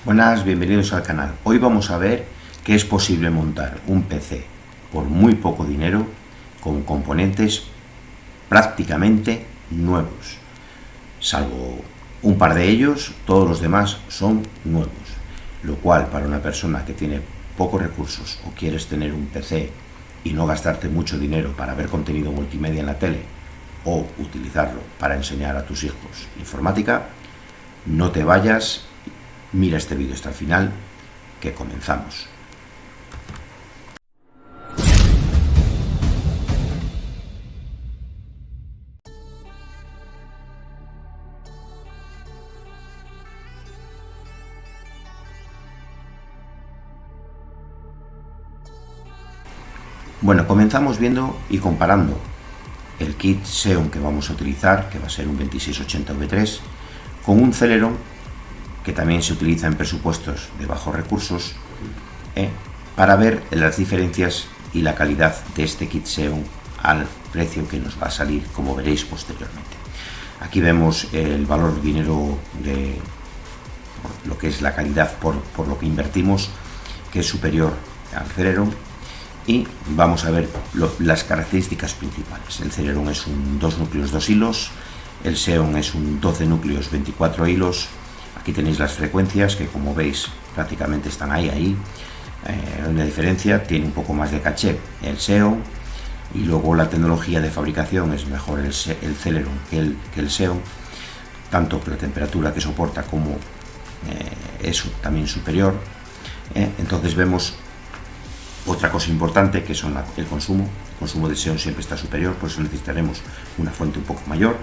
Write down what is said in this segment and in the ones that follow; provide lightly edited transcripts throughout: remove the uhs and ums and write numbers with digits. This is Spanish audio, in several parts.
Buenas, bienvenidos al canal. Hoy vamos a ver que es posible montar un PC por muy poco dinero con componentes prácticamente nuevos. Salvo un par de ellos, todos los demás son nuevos. Lo cual, para una persona que tiene pocos recursos o quieres tener un PC y no gastarte mucho dinero para ver contenido multimedia en la tele o utilizarlo para enseñar a tus hijos informática, no te vayas. Mira este vídeo hasta el final, que comenzamos. Bueno, comenzamos viendo y comparando el kit Xeon que vamos a utilizar, que va a ser un 2680 V3, con un Celeron que también se utiliza en presupuestos de bajos recursos, para ver las diferencias y la calidad de este kit Xeon al precio que nos va a salir, como veréis posteriormente. Aquí vemos el valor dinero de lo que es la calidad por lo que invertimos, que es superior al Celeron, y vamos a ver las características principales. El Celeron es un 2 núcleos 2 hilos, el Xeon es un 12 núcleos 24 hilos. Aquí tenéis las frecuencias que, como veis, prácticamente están ahí. Una diferencia, tiene un poco más de caché el Xeon, y luego la tecnología de fabricación es mejor el Celeron que el Xeon, tanto que la temperatura que soporta como es también superior. Entonces vemos otra cosa importante, que son el consumo. El consumo del Xeon siempre está superior, por eso necesitaremos una fuente un poco mayor,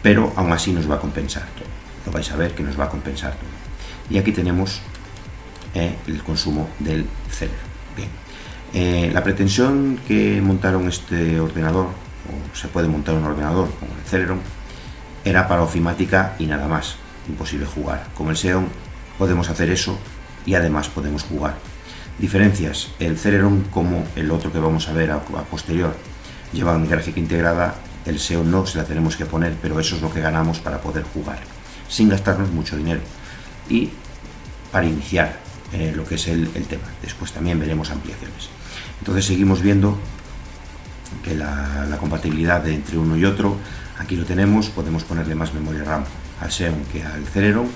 pero aún así nos va a compensar todo. Lo vais a ver que nos va a compensar todo. Y aquí tenemos el consumo del Celeron. Bien. La pretensión que montaron este ordenador, o se puede montar un ordenador con el Celeron, era para ofimática y nada más. Imposible jugar. Con el Xeon podemos hacer eso y además podemos jugar. Diferencias: el Celeron, como el otro que vamos a ver a posterior, lleva una gráfica integrada. El Xeon no, se la tenemos que poner, pero eso es lo que ganamos para poder jugar sin gastarnos mucho dinero y para iniciar lo que es el tema. Después también veremos ampliaciones. Entonces seguimos viendo que la compatibilidad entre uno y otro, aquí lo tenemos. Podemos ponerle más memoria RAM al Xeon que al Celeron.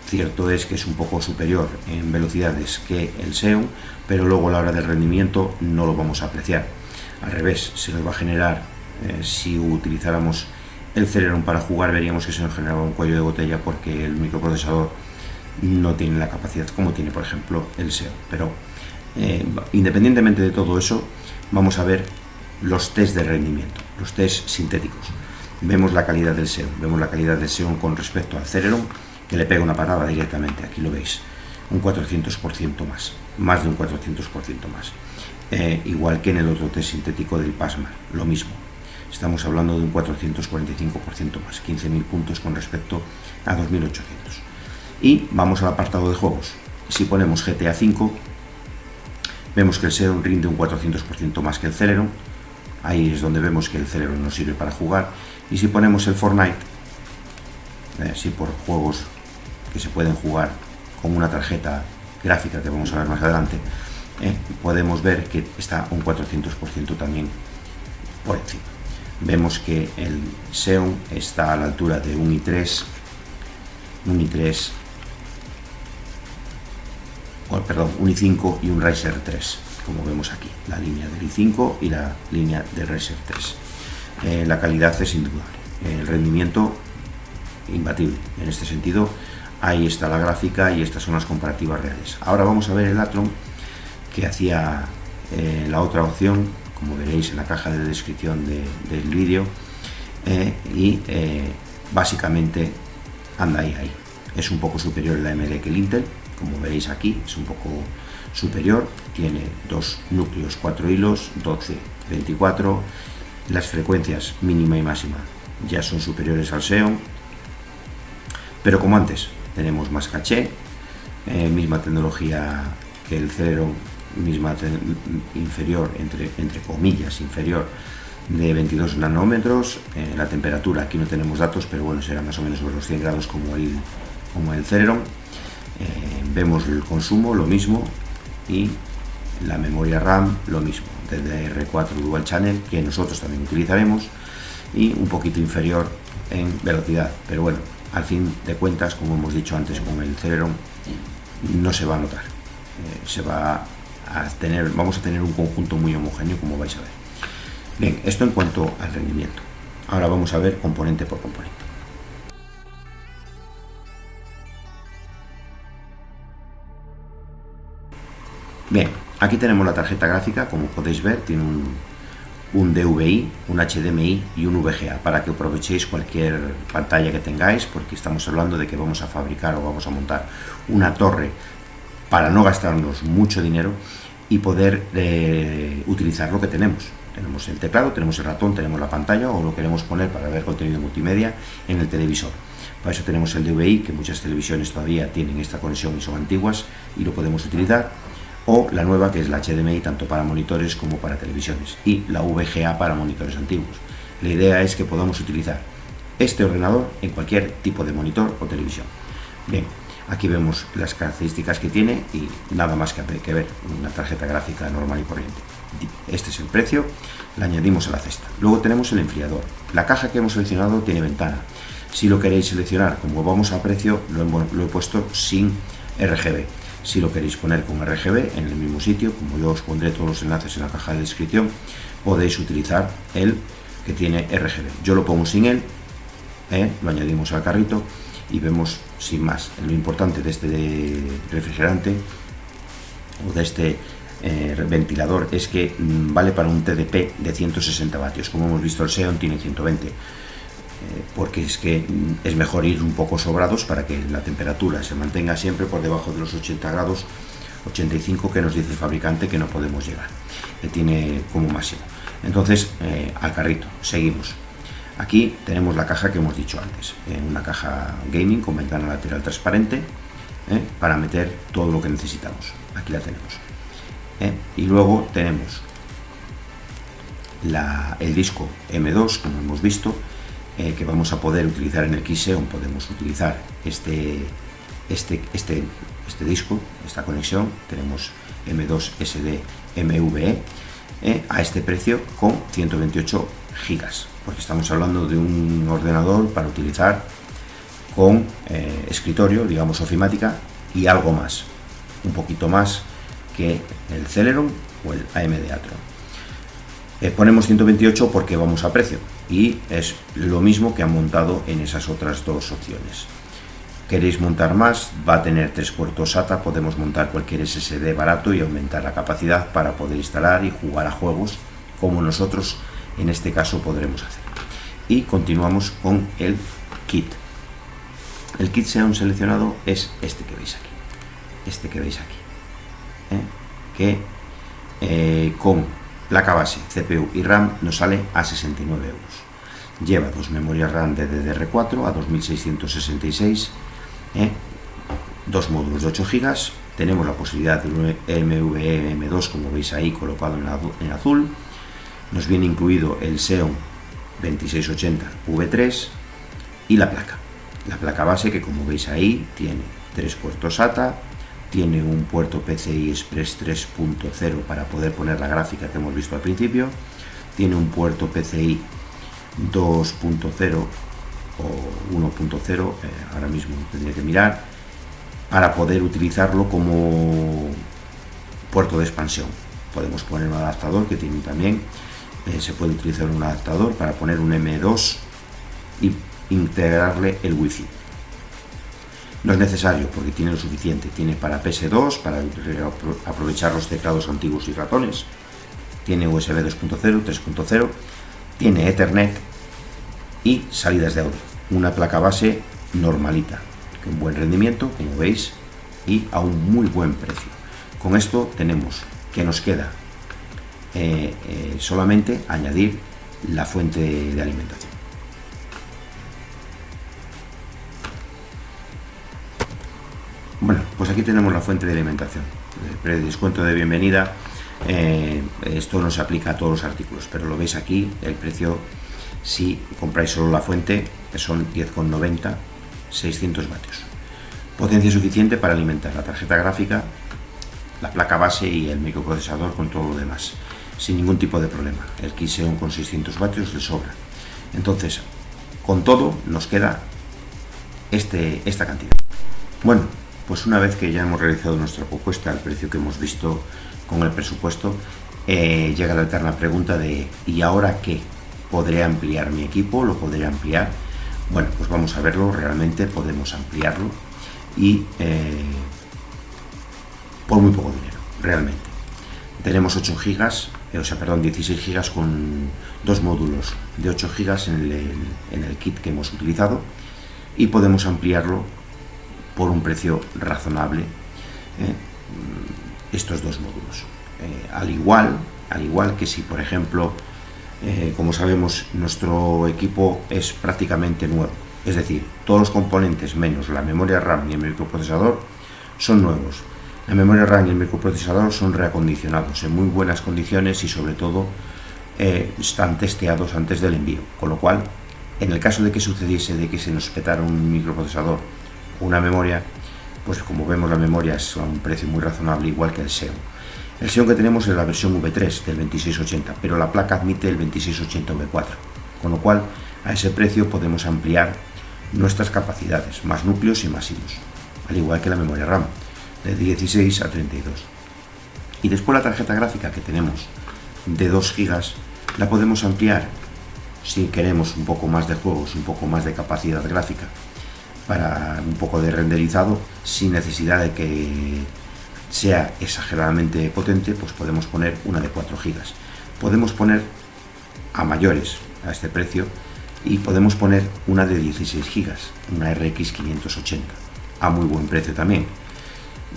Cierto es que es un poco superior en velocidades que el Xeon, pero luego a la hora del rendimiento no lo vamos a apreciar. Al revés, se nos va a generar, si utilizáramos el Celeron para jugar, veríamos que se nos generaba un cuello de botella, porque el microprocesador no tiene la capacidad como tiene, por ejemplo, el Xeon. Pero independientemente de todo eso, vamos a ver los test de rendimiento, los test sintéticos. Vemos la calidad del Xeon, con respecto al Celeron, que le pega una parada directamente. Aquí lo veis, un 400% más de un 400% más. Igual que en el otro test sintético del Pasmar, lo mismo. Estamos hablando de un 445% más, 15.000 puntos con respecto a 2.800. Y vamos al apartado de juegos. Si ponemos GTA V, vemos que el Xeon rinde un 400% más que el Celeron. Ahí es donde vemos que el Celeron nos sirve para jugar. Y si ponemos el Fortnite, sí, por juegos que se pueden jugar con una tarjeta gráfica que vamos a ver más adelante, podemos ver que está un 400% también por encima. Vemos que el Xeon está a la altura de un i3, un i5 y un Ryzen 3, como vemos aquí, la línea del i5 y la línea del Ryzen 3. La calidad es indudable, el rendimiento imbatible. En este sentido, ahí está la gráfica y estas son las comparativas reales. Ahora vamos a ver el Athlon, que hacía la otra opción, como veréis en la caja de descripción del vídeo, y básicamente anda ahí. Es un poco superior el AMD que el Intel, como veréis aquí, es un poco superior. Tiene 2 núcleos 4 hilos, 12, 24. Las frecuencias mínima y máxima ya son superiores al Xeon, pero como antes, tenemos más caché, misma tecnología que el Celeron, inferior, entre comillas, inferior, de 22 nanómetros. La temperatura, aquí no tenemos datos, pero bueno, será más o menos sobre los 100 grados como el Celeron. Vemos el consumo, lo mismo, y la memoria RAM, lo mismo, DDR4 Dual Channel, que nosotros también utilizaremos, y un poquito inferior en velocidad, pero bueno, al fin de cuentas, como hemos dicho antes con el Celeron, no se va a notar, vamos a tener un conjunto muy homogéneo, como vais a ver. Bien, esto en cuanto al rendimiento. Ahora vamos a ver componente por componente. Bien, aquí tenemos la tarjeta gráfica, como podéis ver, tiene un DVI, un HDMI y un VGA, para que aprovechéis cualquier pantalla que tengáis, porque estamos hablando de que vamos a fabricar o vamos a montar una torre para no gastarnos mucho dinero y poder utilizar lo que tenemos. Tenemos el teclado, tenemos el ratón, tenemos la pantalla, o lo queremos poner para ver contenido multimedia en el televisor. Para eso tenemos el DVI, que muchas televisiones todavía tienen esta conexión y son antiguas y lo podemos utilizar, o la nueva, que es la HDMI, tanto para monitores como para televisiones, y la VGA para monitores antiguos. La idea es que podamos utilizar este ordenador en cualquier tipo de monitor o televisión. Bien, aquí vemos las características que tiene y nada más que ver, una tarjeta gráfica normal y corriente. Este es el precio, la añadimos a la cesta. Luego tenemos el enfriador. La caja que hemos seleccionado tiene ventana. Si lo queréis seleccionar, como vamos a precio, lo he puesto sin RGB. Si lo queréis poner con RGB en el mismo sitio, como yo os pondré todos los enlaces en la caja de descripción, podéis utilizar el que tiene RGB. Yo lo pongo sin él, lo añadimos al carrito y vemos sin más. Lo importante de este refrigerante o de este ventilador es que vale para un TDP de 160 vatios. Como hemos visto, el Xeon tiene 120. Porque es que es mejor ir un poco sobrados para que la temperatura se mantenga siempre por debajo de los 80 grados, 85 que nos dice el fabricante que no podemos llegar, que tiene como máximo. Entonces, al carrito, seguimos. Aquí tenemos la caja que hemos dicho antes, una caja gaming con ventana lateral transparente, para meter todo lo que necesitamos. Aquí la tenemos. Y luego tenemos el disco M2, como hemos visto, que vamos a poder utilizar en el kit Xeon. Podemos utilizar este disco, esta conexión. Tenemos M2 SD MVE a este precio con 128 gigas, porque estamos hablando de un ordenador para utilizar con escritorio, digamos ofimática, y algo más, un poquito más que el Celeron o el AMD Atron. Ponemos 128 porque vamos a precio y es lo mismo que han montado en esas otras dos opciones. Queréis montar más, va a tener 3 puertos SATA, podemos montar cualquier SSD barato y aumentar la capacidad para poder instalar y jugar a juegos como nosotros en este caso podremos hacer. Y continuamos con el kit. El kit Xeon seleccionado es este que veis aquí, con placa base, CPU y RAM nos sale a 69 euros. Lleva dos memorias RAM de DDR4 a 2666, dos módulos de 8 GB. Tenemos la posibilidad de un MVE M2, como veis ahí colocado en azul. Nos viene incluido el Xeon 2680 V3 y la placa base, que como veis ahí tiene 3 puertos SATA. Tiene un puerto PCI Express 3.0 para poder poner la gráfica que hemos visto al principio. Tiene un puerto PCI 2.0 o 1.0, ahora mismo tendría que mirar, para poder utilizarlo como puerto de expansión. Podemos poner un adaptador que tiene también, se puede utilizar un adaptador para poner un M2 y integrarle el Wi-Fi. No es necesario porque tiene lo suficiente. Tiene para PS2, para aprovechar los teclados antiguos y ratones. Tiene USB 2.0, 3.0. Tiene Ethernet y salidas de audio. Una placa base normalita, con buen rendimiento, como veis, y a un muy buen precio. Con esto tenemos que nos queda solamente añadir la fuente de alimentación. Bueno, pues aquí tenemos la fuente de alimentación. El predescuento de bienvenida, esto no se aplica a todos los artículos, pero lo veis aquí, el precio, si compráis solo la fuente, son 10,90, 600 vatios. Potencia suficiente para alimentar la tarjeta gráfica, la placa base y el microprocesador con todo lo demás, sin ningún tipo de problema. El kit Xeon con 600 vatios le sobra. Entonces, con todo nos queda esta cantidad. Bueno, pues una vez que ya hemos realizado nuestra propuesta al precio que hemos visto con el presupuesto, llega la eterna pregunta de ¿y ahora qué? ¿Podré ampliar mi equipo? ¿Lo podré ampliar? Bueno, pues vamos a verlo. Realmente podemos ampliarlo y por muy poco dinero, realmente. Tenemos 8 gigas, 16 gigas con dos módulos de 8 gigas en el kit que hemos utilizado, y podemos ampliarlo por un precio razonable, estos dos módulos. Al igual que si, por ejemplo, como sabemos, nuestro equipo es prácticamente nuevo, es decir, todos los componentes menos la memoria RAM y el microprocesador son nuevos. La memoria RAM y el microprocesador son reacondicionados en muy buenas condiciones y sobre todo están testeados antes del envío, con lo cual, en el caso de que sucediese de que se nos petara un microprocesador o una memoria, pues como vemos la memoria es a un precio muy razonable, igual que el Xeon. El Xeon que tenemos es la versión V3 del 2680, pero la placa admite el 2680 V4, con lo cual a ese precio podemos ampliar nuestras capacidades, más núcleos y más hilos, al igual que la memoria RAM, de 16 a 32. Y después la tarjeta gráfica que tenemos de 2 GB la podemos ampliar si queremos un poco más de juegos, un poco más de capacidad gráfica, para un poco de renderizado, sin necesidad de que sea exageradamente potente, pues podemos poner una de 4 GB. Podemos poner a mayores a este precio y podemos poner una de 16 GB, una RX 580, a muy buen precio también.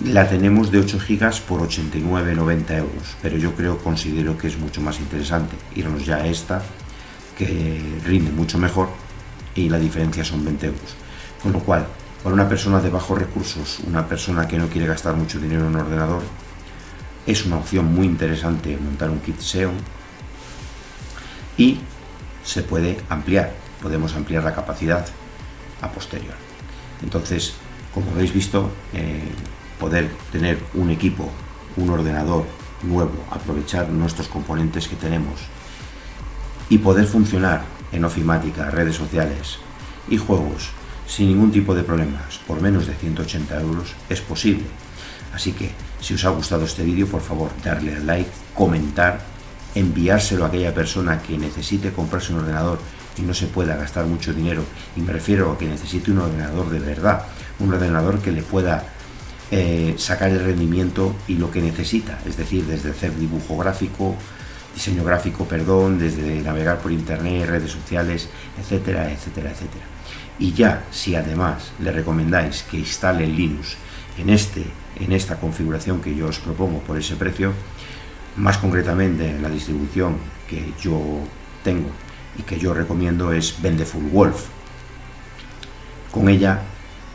La tenemos de 8 GB por 89,90 euros, pero yo considero que es mucho más interesante irnos ya a esta, que rinde mucho mejor y la diferencia son 20 euros. Con lo cual, para una persona de bajos recursos, una persona que no quiere gastar mucho dinero en un ordenador, es una opción muy interesante montar un kit Xeon, y se puede ampliar, podemos ampliar la capacidad a posterior. Entonces, como habéis visto, poder tener un equipo, un ordenador nuevo, aprovechar nuestros componentes que tenemos y poder funcionar en ofimática, redes sociales y juegos sin ningún tipo de problemas por menos de 180 euros es posible. Así que si os ha gustado este vídeo, por favor darle al like, comentar, enviárselo a aquella persona que necesite comprarse un ordenador y no se pueda gastar mucho dinero, y me refiero a que necesite un ordenador de verdad, un ordenador que le pueda sacar el rendimiento y lo que necesita, es decir, desde hacer diseño gráfico, desde navegar por internet, redes sociales, etcétera, etcétera, etcétera. Y ya, si además le recomendáis que instale Linux en esta configuración que yo os propongo por ese precio, más concretamente en la distribución que yo tengo y que yo recomiendo es Wendeful Wolf, con ella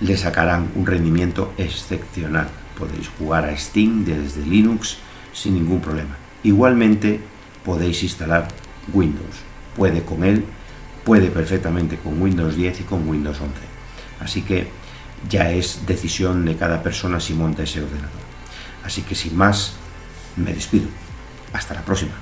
le sacarán un rendimiento excepcional. Podéis jugar a Steam desde Linux sin ningún problema. Igualmente podéis instalar Windows, puede perfectamente con Windows 10 y con Windows 11. Así que ya es decisión de cada persona si monta ese ordenador. Así que sin más, me despido. Hasta la próxima.